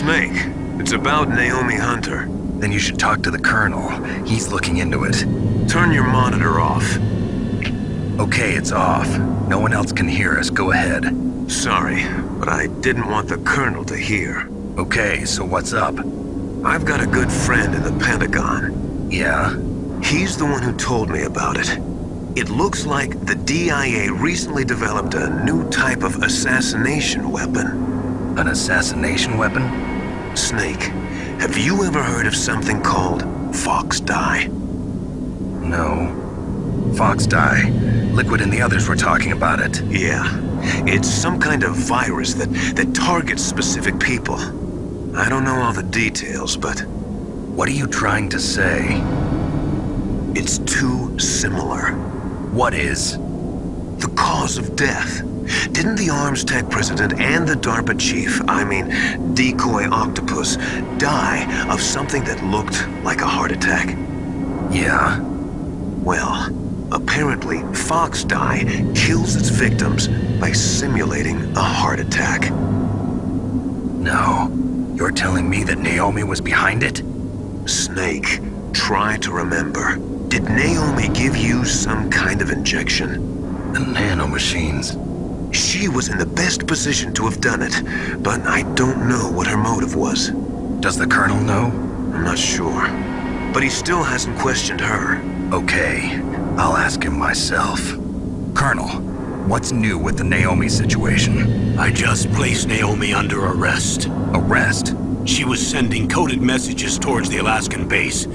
Snake, it's about Naomi Hunter. Then you should talk to the Colonel. He's looking into it. Turn your monitor off. Okay, it's off. No one else can hear us. Go ahead. Sorry, but I didn't want the Colonel to hear. Okay, so what's up? I've got a good friend in the Pentagon. Yeah? He's the one who told me about it. It looks like the DIA recently developed a new type of assassination weapon. An assassination weapon? Snake, have you ever heard of something called Fox Dye? No. Fox Dye. Liquid and the others were talking about it. Yeah. It's some kind of virus that targets specific people. I don't know all the details, but... What are you trying to say? It's too similar. What is? The cause of death. Didn't the Arms Tech president and the DARPA chief, Decoy Octopus, die of something that looked like a heart attack? Yeah. Well, apparently Fox Dye kills its victims by simulating a heart attack. No. You're telling me that Naomi was behind it? Snake, try to remember. Did Naomi give you some kind of injection? The nanomachines. She was in the best position to have done it, but I don't know what her motive was. Does the Colonel know? I'm not sure, but he still hasn't questioned her. Okay, I'll ask him myself. Colonel, what's new with the Naomi situation? I just placed Naomi under arrest. Arrest? She was sending coded messages towards the Alaskan base.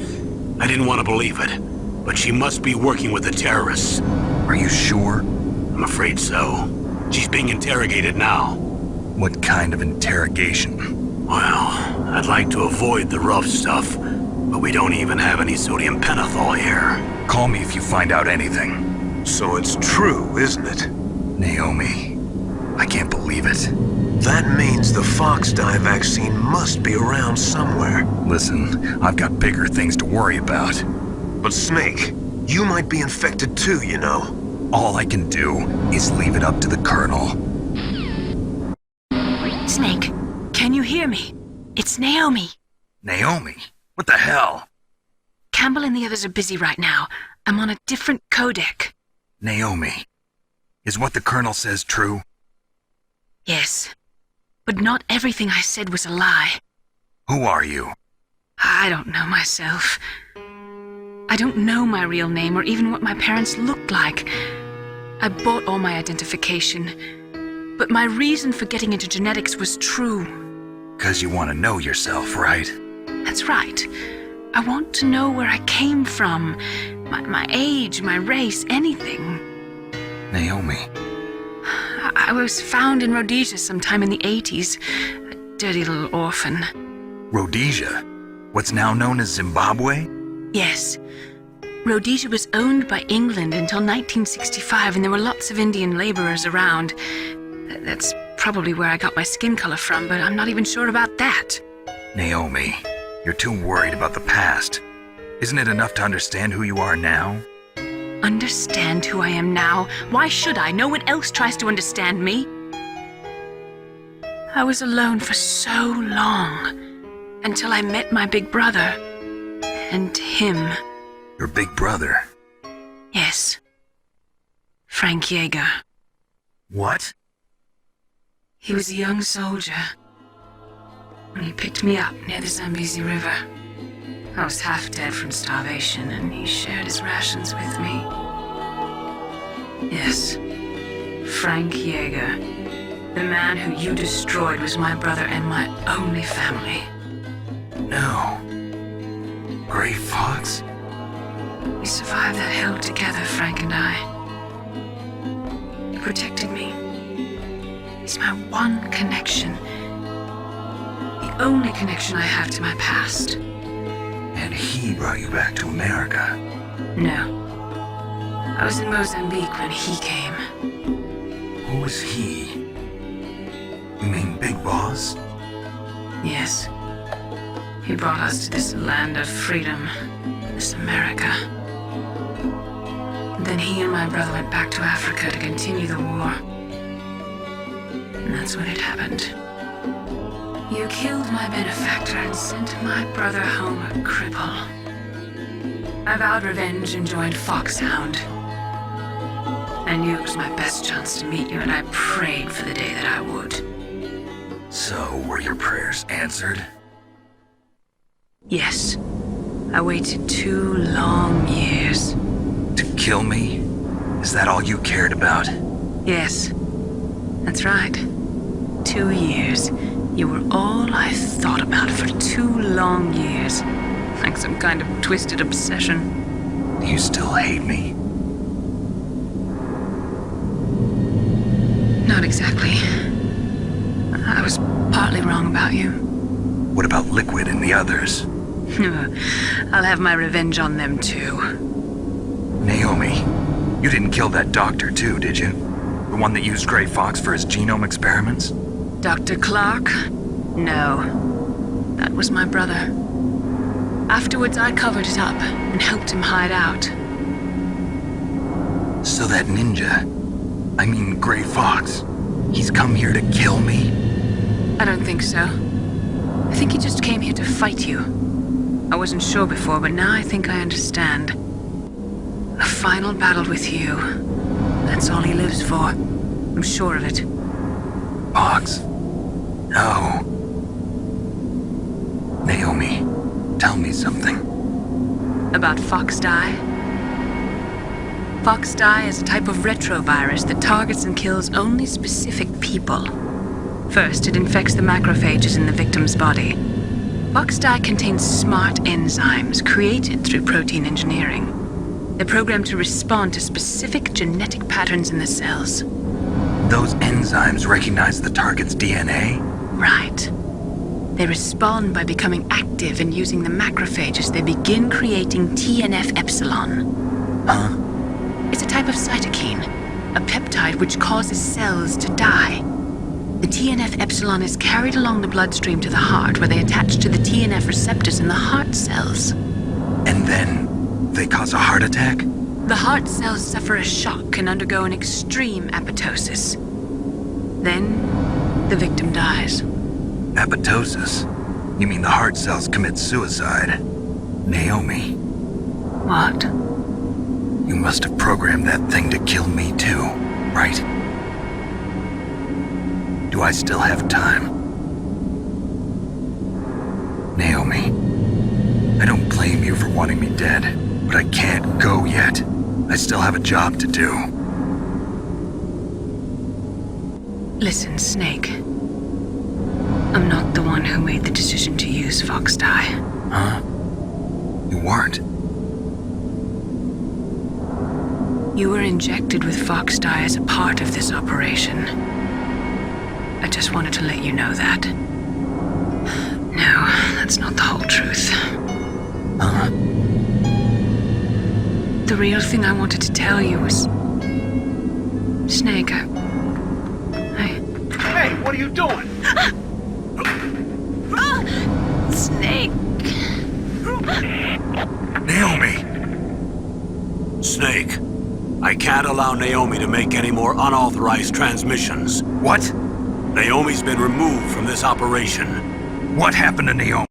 I didn't want to believe it, but she must be working with the terrorists. Are you sure? I'm afraid so. She's being interrogated now. What kind of interrogation? Well, I'd like to avoid the rough stuff, but we don't even have any sodium pentothal here. Call me if you find out anything. So it's true, isn't it? Naomi, I can't believe it. That means the Fox Dye vaccine must be around somewhere. Listen, I've got bigger things to worry about. But Snake, you might be infected too, you know. All I can do is leave it up to the Colonel. Snake, can you hear me? It's Naomi. Naomi? What the hell? Campbell and the others are busy right now. I'm on a different codec. Naomi, is what the Colonel says true? Yes, but not everything I said was a lie. Who are you? I don't know myself. I don't know my real name or even what my parents looked like. I bought all my identification, but my reason for getting into genetics was true. 'Cause you want to know yourself, right? That's right. I want to know where I came from, my age, my race, anything. Naomi. I was found in Rhodesia sometime in the 80s, a dirty little orphan. Rhodesia? What's now known as Zimbabwe? Yes. Rhodesia was owned by England until 1965, and there were lots of Indian laborers around. That's probably where I got my skin color from, but I'm not even sure about that. Naomi, you're too worried about the past. Isn't it enough to understand who you are now? Understand who I am now? Why should I? No one else tries to understand me. I was alone for so long, until I met my big brother, and him. Your big brother? Yes. Frank Yeager. What? He was a young soldier when he picked me up near the Zambezi River. I was half dead from starvation, and he shared his rations with me. Yes, Frank Yeager. The man who you destroyed was my brother and my only family. No. Gray Fox? We survived that hell together, Frank and I. He protected me. He's my one connection. The only connection I have to my past. And he brought you back to America? No. I was in Mozambique when he came. Who was he? You mean Big Boss? Yes. He brought us to this land of freedom, this America. And then he and my brother went back to Africa to continue the war. And that's when it happened. You killed my benefactor and sent my brother home a cripple. I vowed revenge and joined Foxhound. I knew it was my best chance to meet you, and I prayed for the day that I would. So, were your prayers answered? Yes. I waited 2 long years. To kill me? Is that all you cared about? Yes. That's right. 2 years. You were all I thought about for 2 long years. Like some kind of twisted obsession. Do you still hate me? Not exactly. I was partly wrong about you. What about Liquid and the others? I'll have my revenge on them too. Naomi, you didn't kill that doctor too, did you? The one that used Grey Fox for his genome experiments? Dr. Clark? No. That was my brother. Afterwards, I covered it up and helped him hide out. So that ninja, I mean Grey Fox, he's come here to kill me? I don't think so. I think he just came here to fight you. I wasn't sure before, but now I think I understand. A final battle with you. That's all he lives for. I'm sure of it. Fox? No. Naomi, tell me something. About Fox Die? Fox Die is a type of retrovirus that targets and kills only specific people. First, it infects the macrophages in the victim's body. Fox Die contains smart enzymes created through protein engineering. They're programmed to respond to specific genetic patterns in the cells. Those enzymes recognize the target's DNA? Right. They respond by becoming active and using the macrophages. They begin creating TNF-epsilon. Huh? It's a type of cytokine, a peptide which causes cells to die. The TNF-epsilon is carried along the bloodstream to the heart, where they attach to the TNF receptors in the heart cells. And then they cause a heart attack? The heart cells suffer a shock and undergo an extreme apoptosis. Then, the victim dies. Apoptosis? You mean the heart cells commit suicide? Naomi, What? you must have programmed that thing to kill me too, right? Do I still have time? Naomi, I don't blame you for wanting me dead, but I can't go yet. I still have a job to do. Listen, Snake. I'm not the one who made the decision to use Fox Die. Huh? You weren't? You were injected with Fox Die as a part of this operation. I just wanted to let you know that. No, that's not the whole truth. Huh? The real thing I wanted to tell you was... Snake, Hey, what are you doing? Snake! Naomi! Snake, I can't allow Naomi to make any more unauthorized transmissions. What? Naomi's been removed from this operation. What happened to Naomi?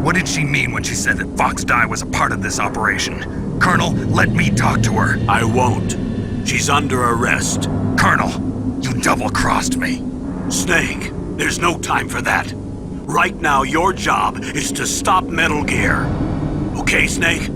What did she mean when she said that Fox Die was a part of this operation? Colonel, let me talk to her. I won't. She's under arrest. Colonel, you double-crossed me. Snake, there's no time for that. Right now, your job is to stop Metal Gear. Okay, Snake?